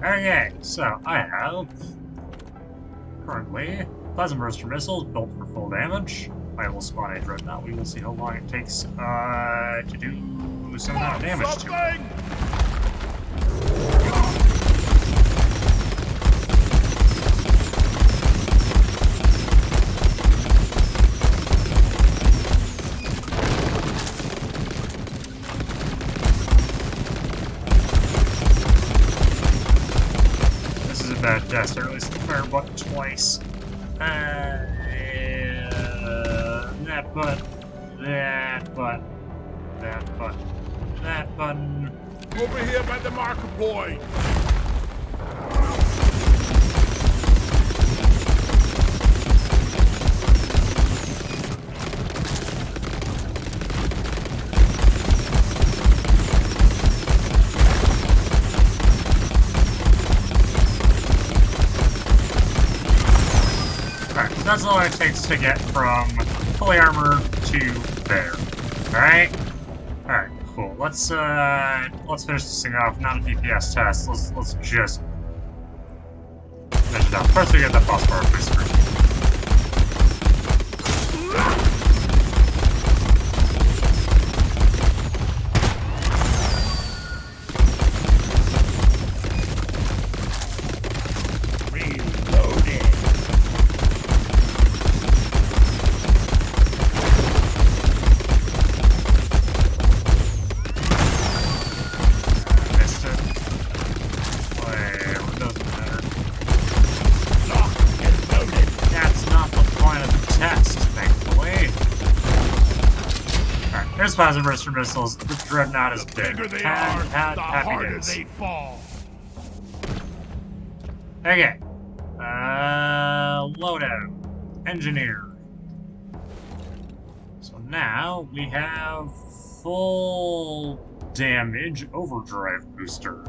Okay, so I have currently plasma burster missiles built for full damage. I will spawn a dreadnought. We will see how long it takes to do some amount of damage to it. This is a bad test. I released the fire button twice. That button. That button. That button. That button. Over here by the marker point. Alright, that's all it takes to get from fully armored to there. Alright? Alright, cool. Let's finish this thing off. Not a DPS test. Let's just finish it up. First we get the phosphor screen. There's plasma burster missiles. The dreadnought is dead. The harder they fall. Okay. Loadout. Engineer. So now we have full damage overdrive booster.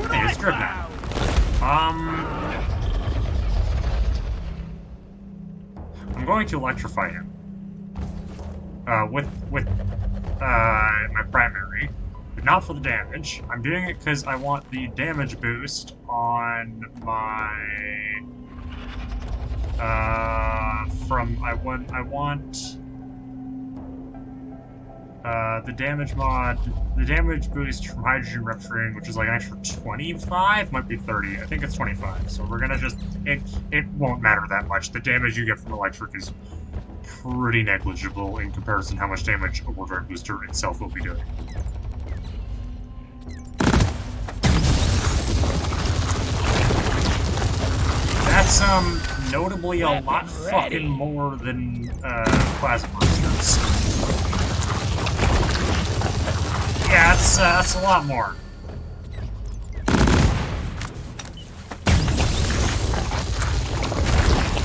Hey, it's dreadnought. I'm going to electrify him. With my primary, but not for the damage. I'm doing it because I want the damage boost on my the damage mod, the damage boost from hydrogen rupturing, which is like an extra 25, might be 30. I think it's 25. So we're gonna just it won't matter that much. The damage you get from electric is pretty negligible in comparison to how much damage overdrive booster itself will be doing. That's notably a lot fucking more than plasma boosters. Yeah, that's a lot more.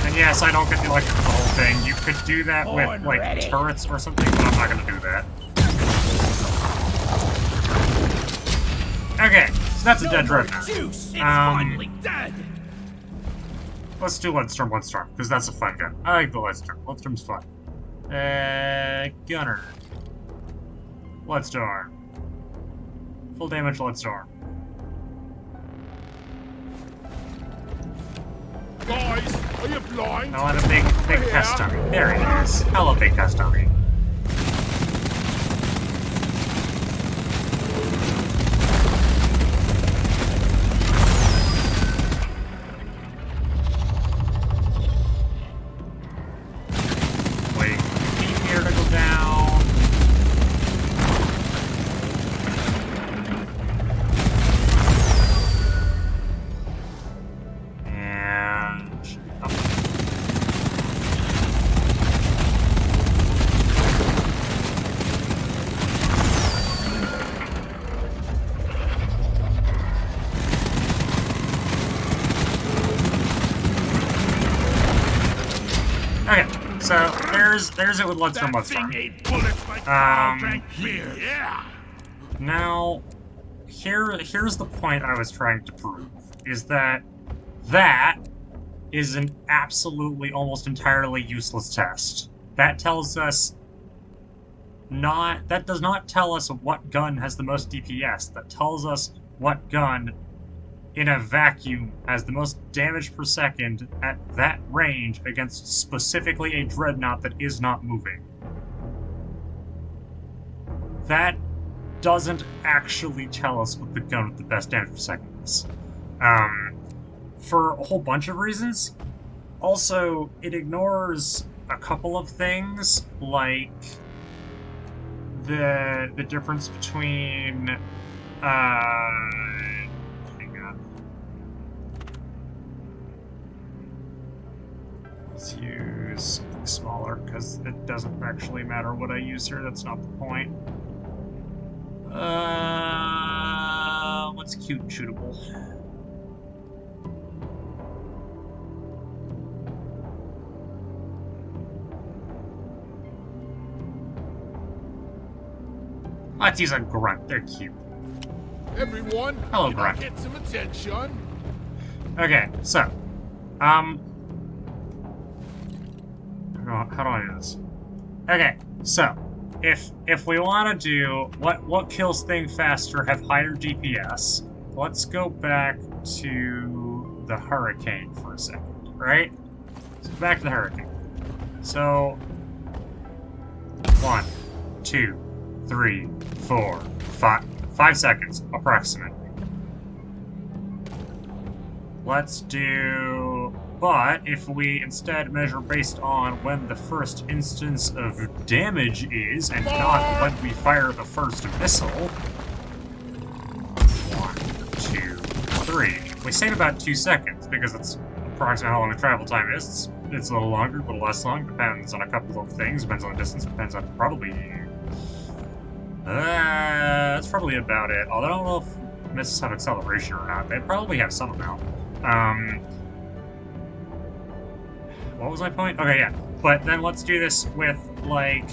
And yes, I don't get the electric for the whole thing. You could do that with, like, turrets or something, but I'm not gonna do that. Okay, so that's a dead dreadnought. Let's do Leadstorm, because that's a fun gun. I like the Leadstorm. Leadstorm's fun. Gunner. Leadstorm. Full damage Leadstorm. Guys, are you blind? I want a big test dummy. There it is. Hello, big test dummy. Wait, here to go down. Okay, so there's it with Leadstorm. Now, here's the point I was trying to prove, is that is an absolutely almost entirely useless test. That tells us that does not tell us what gun has the most DPS. That tells us what gun in a vacuum has the most damage per second at that range against specifically a dreadnought that is not moving. That doesn't actually tell us what the gun with the best damage per second is. For a whole bunch of reasons. Also, it ignores a couple of things, like the difference between hang on. Let's use something smaller because it doesn't actually matter what I use here. That's not the point. What's cute and shootable? Let's use a grunt. They're cute. Everyone, hello, can I grunt. get some attention? Okay, so, how do I do this? Okay, so, if we want to do what kills things faster, have higher DPS, let's go back to the Hurricane for a second, right? So back to the Hurricane. So, 1, 2, 3, 4, 5 seconds, approximately. Let's do... But if we instead measure based on when the first instance of damage is, and not when we fire the first missile... 1, 2, 3. We save about 2 seconds, because it's approximately how long the travel time is. It's a little longer, a little less long, depends on a couple of things, depends on the distance, depends on probably... that's probably about it. Although I don't know if missiles have acceleration or not. They probably have some amount. What was my point? Okay, yeah. But then let's do this with, like...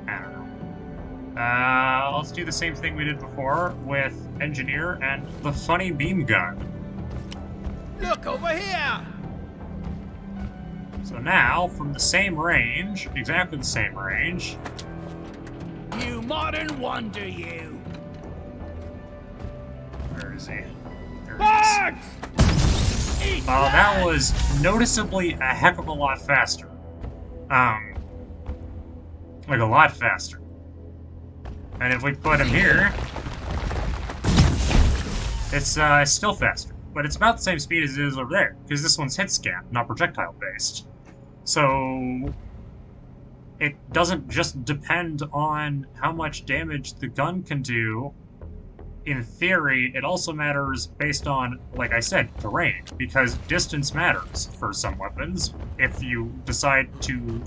I don't know. Let's do the same thing we did before with Engineer and the funny beam gun. Look over here! So now, from the same range, exactly the same range... You modern wonder, you! Where is he? There he is. Barks! Oh, that was noticeably a heck of a lot faster. Like a lot faster. And if we put him here, it's still faster. But it's about the same speed as it is over there, because this one's hit scan, not projectile based. So it doesn't just depend on how much damage the gun can do. In theory, it also matters based on, like I said, terrain, because distance matters for some weapons. If you decide to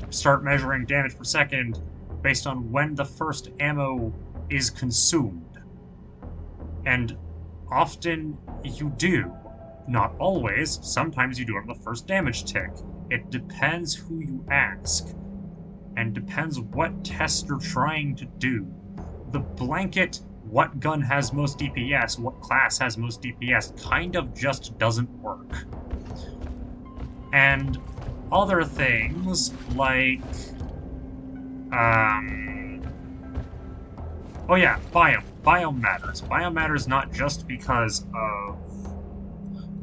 start measuring damage per second based on when the first ammo is consumed. And often you do. Not always. Sometimes you do it on the first damage tick. It depends who you ask. And depends what test you're trying to do. The blanket, what gun has most DPS, what class has most DPS, kind of just doesn't work. And other things, like... oh yeah, biome. Biome matters. Biome matters not just because of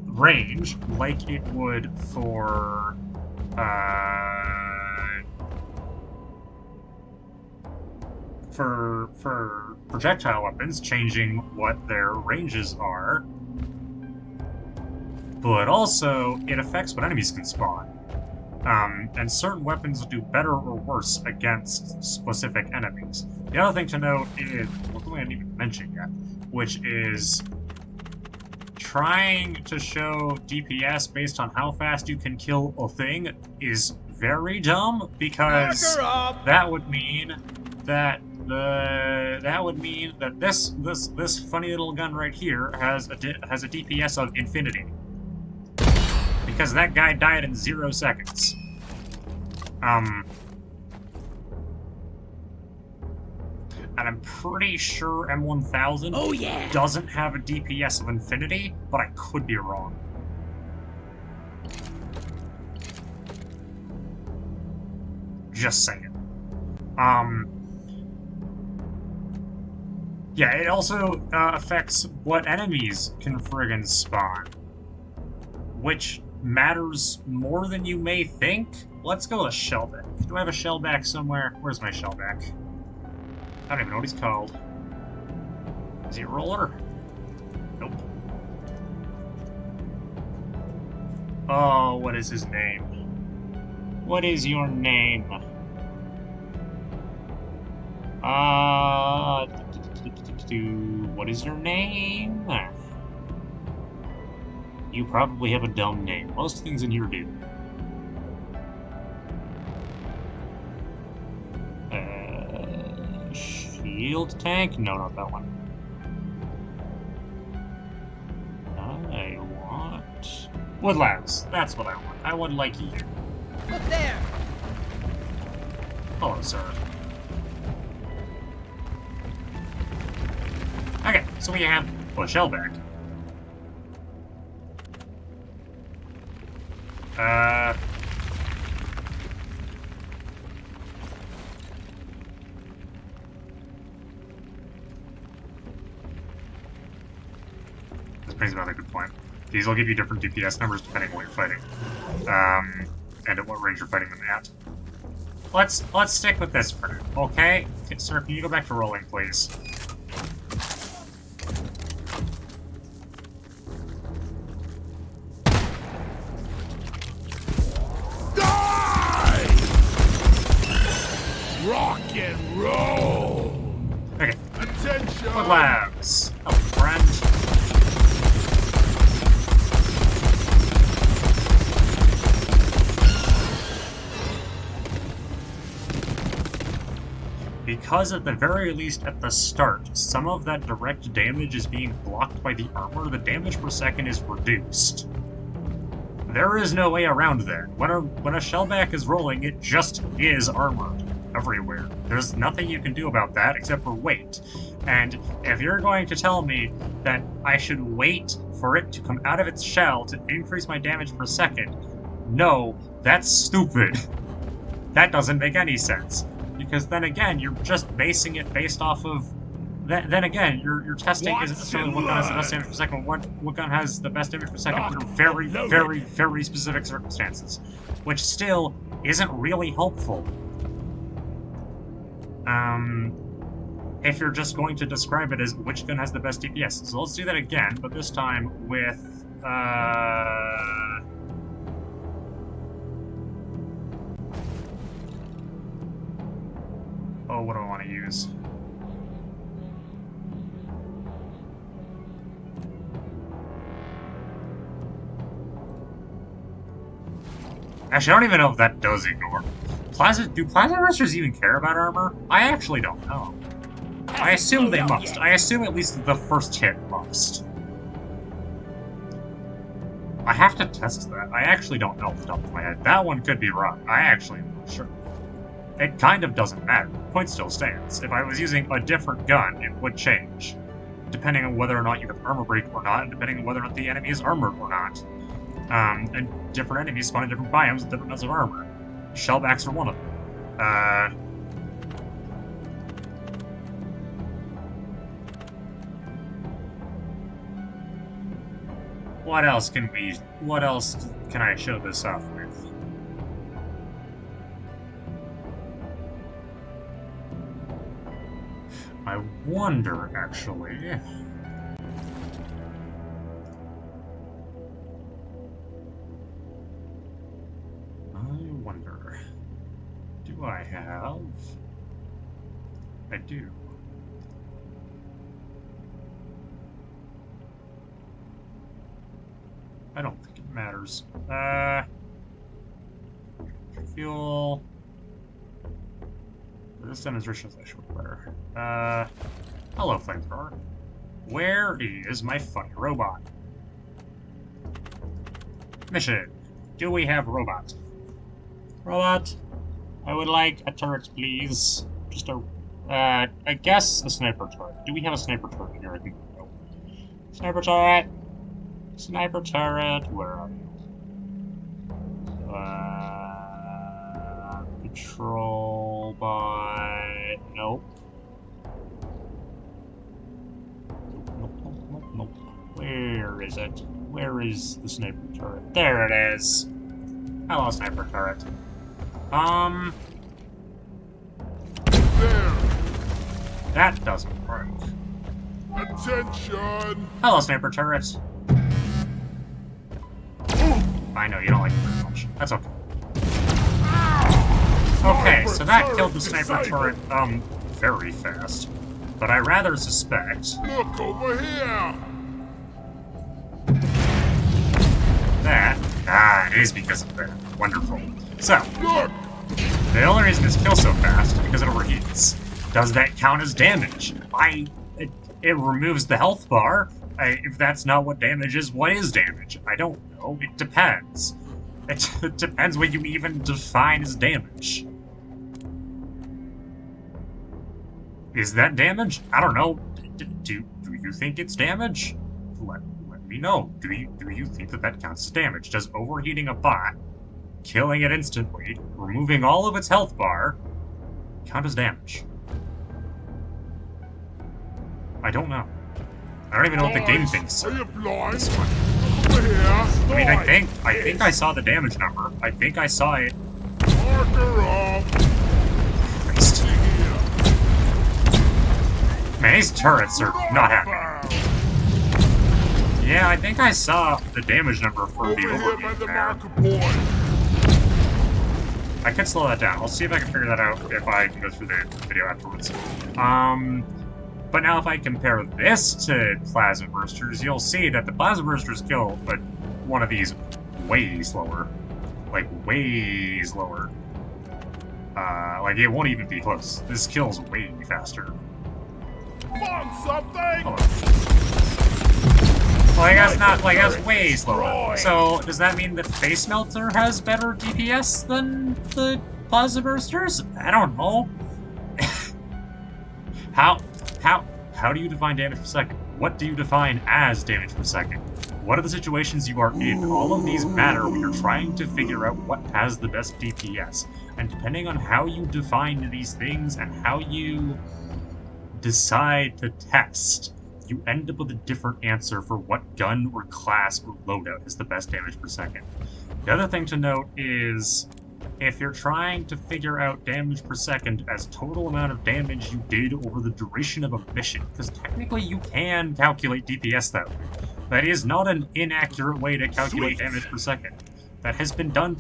range, like it would for... for projectile weapons, changing what their ranges are, but also it affects what enemies can spawn. And certain weapons do better or worse against specific enemies. The other thing to note is, something I didn't even mention yet, which is trying to show DPS based on how fast you can kill a thing is very dumb, because that would mean that this funny little gun right here has a DPS of infinity, because that guy died in 0 seconds. And I'm pretty sure M1000 doesn't have a DPS of infinity, but I could be wrong. Just saying. Yeah, it also affects what enemies can friggin' spawn, which matters more than you may think. Let's go with a shellback. Do I have a shellback somewhere? Where's my shellback? I don't even know what he's called. Is he a roller? Nope. Oh, what is his name? What is your name? What is your name? You probably have a dumb name. Most things in here do. Shield tank? No, not that one. I want... Woodlands. That's what I want. I would like you. Look there! Hello, sir. Okay, so we have a shellback. This brings about a good point. These will give you different DPS numbers depending on what you're fighting, and at what range you're fighting them at. Let's stick with this for now, okay? Sir, can you go back to rolling, please? Rock and roll! Okay. Attention! What labs? Hello, friend. Because at the very least at the start, some of that direct damage is being blocked by the armor, the damage per second is reduced. There is no way around that. When a shellback is rolling, it just is armored everywhere. There's nothing you can do about that except for wait. And if you're going to tell me that I should wait for it to come out of its shell to increase my damage per second, no, that's stupid. That doesn't make any sense. Because then again, you're just basing it based off of... Then again, your testing isn't necessarily what gun has the best damage per second, what gun has the best damage per second under very, very, very specific circumstances. Which still isn't really helpful. If you're just going to describe it as which gun has the best DPS. So let's do that again, but this time with, oh, what do I want to use? Actually, I don't even know if that does ignore. Do plasma bursters even care about armor? I actually don't know. I assume they must. I assume at least the first hit must. I have to test that. I actually don't know off the top of my head. That one could be wrong. I actually am not sure. It kind of doesn't matter. The point still stands. If I was using a different gun, it would change. Depending on whether or not you have armor break or not, and depending on whether or not the enemy is armored or not. And different enemies spawn in different biomes with different amounts of armor. Shellbacks are one of them. What else can I show this off with? I wonder, actually. Do I have? I do. I don't think it matters. Fuel. This demonstration is actually better. Hello, flamethrower. Where is my funny robot? Mission. Do we have robot? Robot, I would like a turret, please. Just a, I guess a sniper turret. Do we have a sniper turret here? I think we do. Sniper turret! Sniper turret, where are you? Patrol by... is it? Where is the sniper turret? There it is. Hello, sniper turret. There. That doesn't work. Attention. Hello, sniper turret. I know, you don't like it very much. That's okay. Okay, so that killed the sniper turret, very fast. But I rather suspect Look over here. that, it is because of that. Wonderful. So, Look. the only reason this kills so fast is because it overheats. Does that count as damage? It removes the health bar. If that's not what damage is, what is damage? I don't know. It depends. It depends what you even define as damage. Is that damage? I don't know. Do you think it's damage? Let me know. Do you think that counts as damage? Does overheating a bot, killing it instantly, removing all of its health bar, count as damage? I don't know. I don't even know what the game thinks. Are you blind? This one. Over here. I mean, I think I saw the damage number. I think I saw it. Marker up. Christ. See here. Man, these turrets are not happy. Yeah, I think I saw the damage number for Over the here by overheat the there. marker point. I could slow that down. I'll see if I can figure that out if I can go through the video afterwards. But now if I compare this to plasma bursters, you'll see that the plasma bursters kill one of these way slower. Like, way slower. Like, it won't even be close. This kills way faster. Found something. Hold on. Well, I guess not, like, that's way slower. So, does that mean that Face Melter has better DPS than the Plasma Bursters? I don't know. How do you define damage per second? What do you define as damage per second? What are the situations you are in? All of these matter when you're trying to figure out what has the best DPS. And depending on how you define these things and how you decide to test, you end up with a different answer for what gun or class or loadout is the best damage per second. The other thing to note is, if you're trying to figure out damage per second as total amount of damage you did over the duration of a mission, because technically you can calculate DPS that way. That is not an inaccurate way to calculate damage per second. That has been done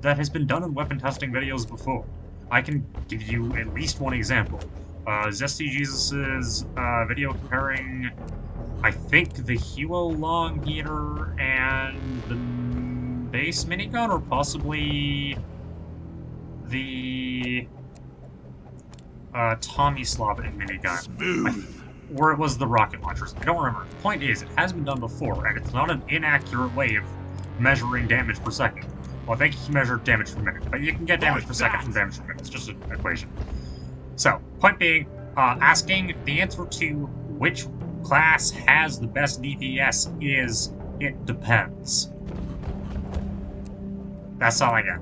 in weapon testing videos before. I can give you at least one example. Zesty Jesus's video comparing, I think, the Huo long heater and the base minigun, or possibly the Tommy Slobin minigun. Or it was the rocket launchers. I don't remember. The point is, it has been done before, and it's not an inaccurate way of measuring damage per second. Well, I think you can measure damage per minute, but you can get damage per second from damage per minute. It's just an equation. So, point being, asking the answer to which class has the best DPS is, it depends. That's all I got.